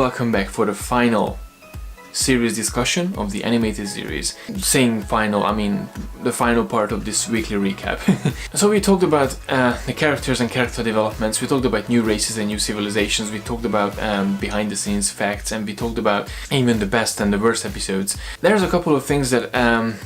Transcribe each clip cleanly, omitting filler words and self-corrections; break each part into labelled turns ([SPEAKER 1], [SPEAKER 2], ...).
[SPEAKER 1] welcome back for the final series discussion of the animated series. Saying final, I mean the final part of this weekly recap. So we talked about the characters and character developments, we talked about new races and new civilizations, we talked about behind the scenes facts, and we talked about even the best and the worst episodes. There's a couple of things that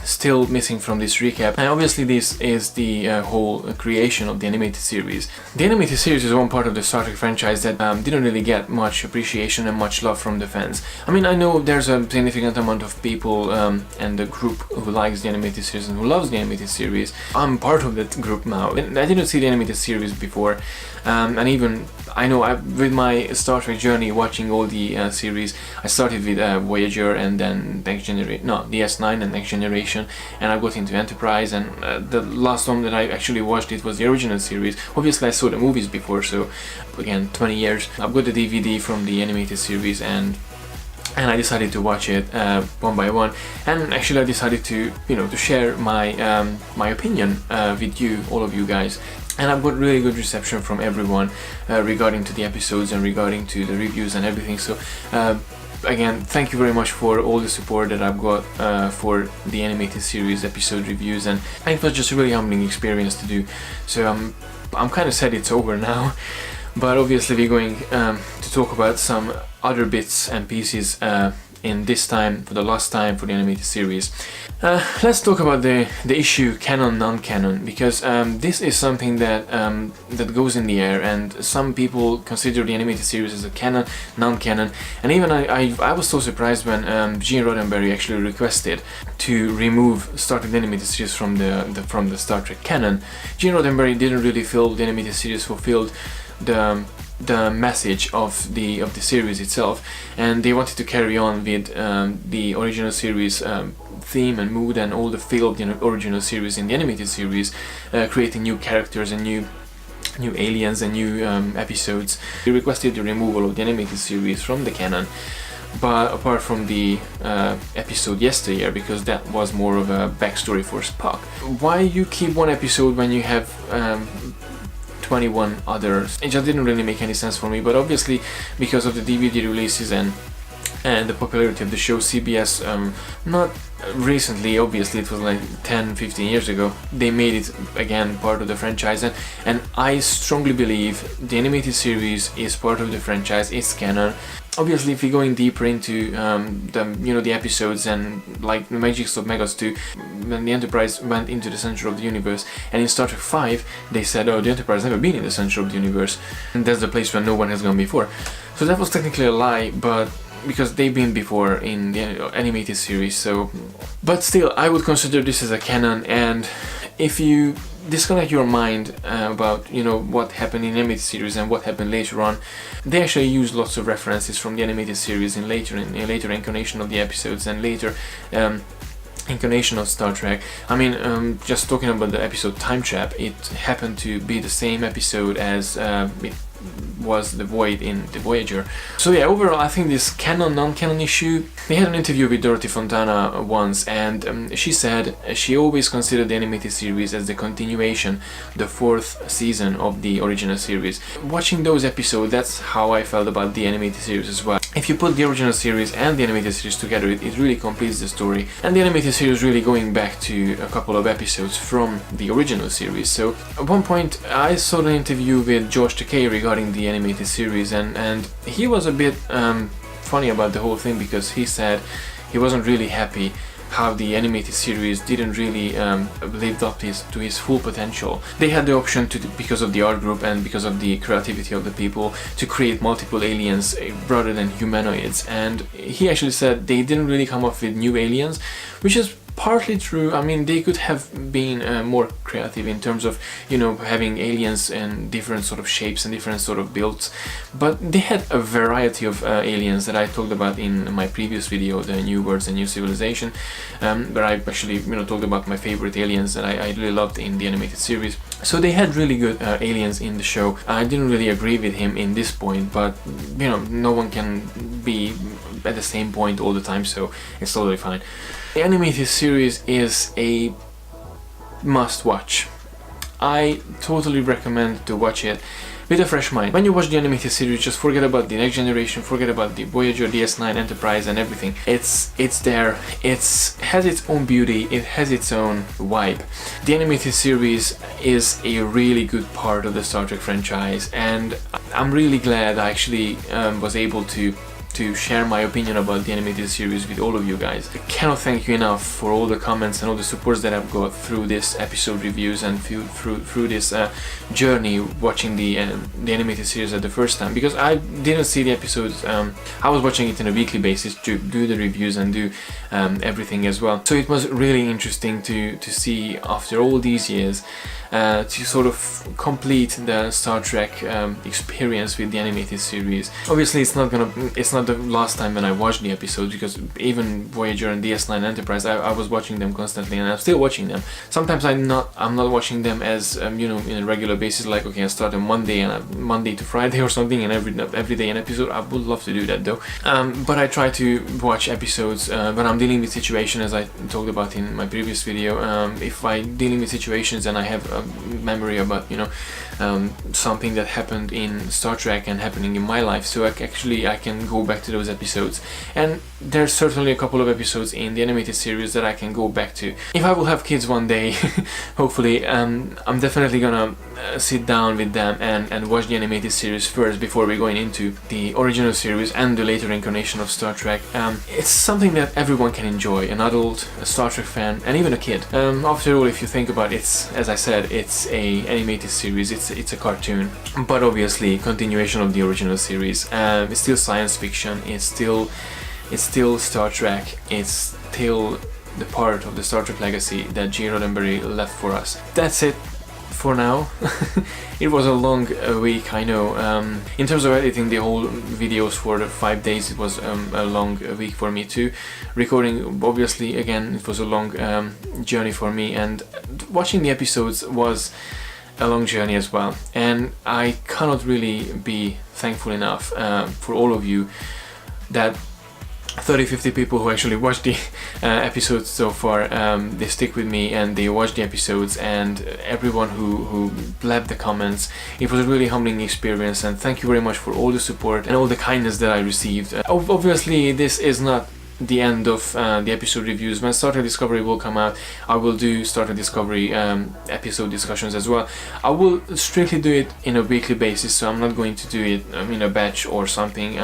[SPEAKER 1] still missing from this recap, and obviously this is the whole creation of the animated series. The animated series is one part of the Star Trek franchise that didn't really get much appreciation and much love from the fans. I mean, I know there's a significant amount of people and the group who likes the animated series and who loves the animated series. I'm part of that group now. I didn't see the animated series before, and even I know with my Star Trek journey, watching all the series, I started with Voyager and then DS9 and Next Generation, and I got into Enterprise, and the last one that I actually watched it was the original series. Obviously I saw the movies before, so again 20 years. I've got the DVD from the animated series, and I decided to watch it one by one, and actually I decided to share my my opinion with you, all of you guys. And I've got really good reception from everyone regarding to the episodes and regarding to the reviews and everything. So again, thank you very much for all the support that I've got for the animated series episode reviews, and it was just a really humbling experience to do. So I'm kind of sad it's over now, but obviously we're going to talk about some other bits and pieces in this time, for the last time, for the animated series. Let's talk about the issue canon, non-canon, because this is something that that goes in the air, and some people consider the animated series as a canon, non-canon, and even I was so surprised when Gene Roddenberry actually requested to remove Star Trek the animated series from the Star Trek canon. Gene Roddenberry didn't really feel the animated series fulfilled the message of the series itself, and they wanted to carry on with the original series theme and mood and all the feel of the original series in the animated series, creating new characters and new aliens and new episodes. They requested the removal of the animated series from the canon, but apart from the episode Yesteryear, because that was more of a backstory for Spock. Why you keep one episode when you have 21 others? It just didn't really make any sense for me, but obviously because of the DVD releases and the popularity of the show, CBS, not recently, obviously it was like 10-15 years ago, they made it again part of the franchise, and I strongly believe the animated series is part of the franchise, it's canon. Obviously, if we're going deeper into the episodes, and like the Magics of Megas 2, when the Enterprise went into the center of the universe, and in Star Trek 5 they said, oh, the Enterprise never been in the center of the universe, and that's the place where no one has gone before. So that was technically a lie, but because they've been before in the animated series. So, but still, I would consider this as a canon, and if you disconnect your mind about what happened in the animated series and what happened later on, they actually use lots of references from the animated series in later incarnation of the episodes and later incarnation of Star Trek. I mean, just talking about the episode Time Trap, it happened to be the same episode as it was the Void in the Voyager. So yeah, overall I think this canon non-canon issue, we had an interview with Dorothy Fontana once, and she said she always considered the animated series as the continuation, the 4th season of the original series. Watching those episodes, that's how I felt about the animated series as well. If you put the original series and the animated series together, it really completes the story, and the animated series really going back to a couple of episodes from the original series. So at one point I saw an interview with George Takei regarding the animated series, and he was a bit funny about the whole thing, because he said he wasn't really happy how the animated series didn't really lived up to his full potential. They had the option to, because of the art group and because of the creativity of the people, to create multiple aliens rather than humanoids, and he actually said they didn't really come up with new aliens, which is partly true. I mean, they could have been more creative in terms of having aliens in different sort of shapes and different sort of builds, but they had a variety of aliens that I talked about in my previous video, the New Worlds and New Civilization, where I actually talked about my favorite aliens that I really loved in the animated series. So they had really good aliens in the show. I didn't really agree with him in this point, but no one can be at the same point all the time, so it's totally fine. The animated series is a must watch. I totally recommend to watch it, with a fresh mind. When you watch the animated series, just forget about the Next Generation, forget about the Voyager, DS9, Enterprise and everything. It's there, it has its own beauty, it has its own vibe. The animated series is a really good part of the Star Trek franchise, and I'm really glad I actually was able to share my opinion about the animated series with all of you guys. I cannot thank you enough for all the comments and all the supports that I've got through this episode reviews and through this journey watching the animated series at the first time, because I didn't see the episodes. I was watching it on a weekly basis to do the reviews and do everything as well. So it was really interesting to see after all these years to sort of complete the Star Trek experience with the animated series. Obviously, it's not the last time when I watched the episodes, because even Voyager and DS9 Enterprise, I was watching them constantly, and I'm still watching them. Sometimes I'm not watching them as you know, in a regular basis, like okay, I start on Monday to Friday or something, and every day an episode. I would love to do that though, but I try to watch episodes when I'm dealing with situations, as I talked about in my previous video. If I'm dealing with situations and I have a memory about, you know, something that happened in Star Trek and happening in my life, so I can go back to those episodes, and there's certainly a couple of episodes in the animated series that I can go back to. If I will have kids one day, hopefully, I'm definitely gonna sit down with them and watch the animated series first before we're going into the original series and the later incarnation of Star Trek. It's something that everyone can enjoy, an adult, a Star Trek fan, and even a kid. After all, if you think about it, as I said, it's a animated series, it's a cartoon, but obviously continuation of the original series. It's still science fiction, it's still Star Trek, it's still the part of the Star Trek legacy that Gene Roddenberry left for us. That's it for now. It was a long week, I know. In terms of editing the whole videos for the 5 days, it was a long week for me too. Recording, obviously, again, it was a long journey for me, and watching the episodes was a long journey as well. And I cannot really be thankful enough for all of you, that 30-50 people who actually watched the episodes so far. They stick with me and they watch the episodes, and everyone who left the comments. It was a really humbling experience, and thank you very much for all the support and all the kindness that I received. Obviously, this is not the end of the episode reviews. When Star Trek Discovery will come out, I will do Star Trek Discovery episode discussions as well. I will strictly do it in a weekly basis, so I'm not going to do it in a batch or something.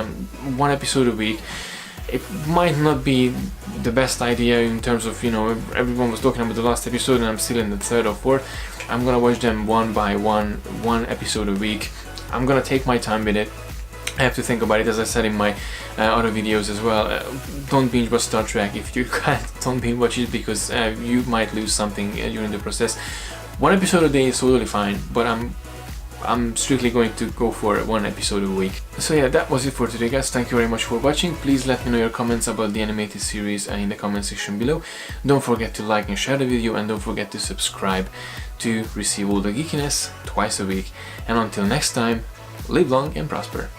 [SPEAKER 1] One episode a week. It might not be the best idea in terms of, you know, everyone was talking about the last episode and I'm still in the third or fourth. I'm gonna watch them one by one episode a week. I'm gonna take my time with it. I have to think about it, as I said in my other videos as well. Don't binge watch Star Trek if you can't. Don't binge watch it, because you might lose something during the process. One episode a day is totally fine, but I'm strictly going to go for one episode a week. So yeah, that was it for today, guys. Thank you very much for watching. Please let me know your comments about the animated series in the comment section below. Don't forget to like and share the video, and don't forget to subscribe to receive all the geekiness twice a week. And until next time, live long and prosper.